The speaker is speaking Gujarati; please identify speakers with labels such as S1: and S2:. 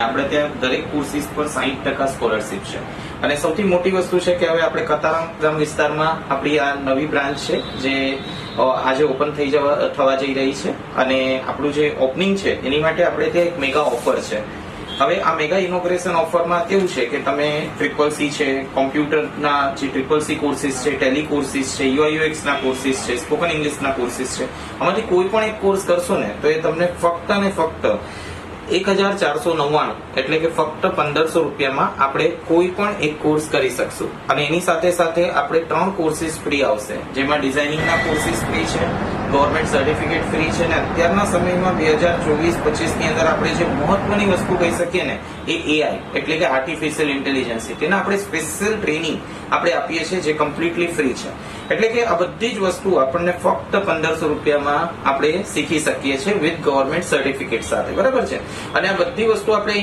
S1: આપણે ત્યાં દરેક કોર્સીસ પર 60% સ્કોલરશીપ છે અને સૌથી મોટી વસ્તુ છે કે હવે આપણે કતારામ વિસ્તારમાં આપણી આ નવી બ્રાન્ચ છે જે આજે ઓપન થવા જઈ રહી છે અને આપણું જે ઓપનિંગ છે એની માટે આપણે ત્યાં એક મેગા ઓફર છે. હવે આ મેગા ઇનોગ્રેશન ઓફરમાં કેવું છે કે તમે CCC છે, કોમ્પ્યુટરના જે CCC કોર્સીસ છે, ટેલી કોર્સીસ છે, UI/UX ના કોર્સીસ છે, સ્પોકન ઇંગ્લિશના કોર્સીસ છે, આમાંથી કોઈ પણ એક કોર્સ કરશો ને તો એ તમને ફક્ત ને ફક્ત 1499 એટલે કે ફક્ત 1500 રૂપિયામાં આપણે કોઈ પણ એક કોર્સ કરી શકશું અને એની સાથે સાથે આપણે 3 કોર્સીસ ફ્રી આવશે, જેમાં ડિઝાઇનિંગના કોર્સીસ ફ્રી છે, ગવર્મેન્ટ સર્ટિફિકેટ ફ્રી છે અને અત્યારના સમયમાં 2024-25 ની અંદર આપણે જે મહત્વની વસ્તુ કહી શકીએ ને એ AI એટલે કે આર્ટિફિશિયલ ઇન્ટેલિજન્સ, તેના આપણે સ્પેશિયલ ટ્રેનિંગ આપણે આપીએ છીએ જે કમ્પ્લીટલી ફ્રી છે. એટલે કે આ બધી જ વસ્તુ આપણને ફક્ત 1500 રૂપિયામાં આપણે શીખી શકીએ છીએ વિથ ગવર્મેન્ટ સર્ટિફિકેટ સાથે, બરાબર છે. અને આ બધી વસ્તુ આપણે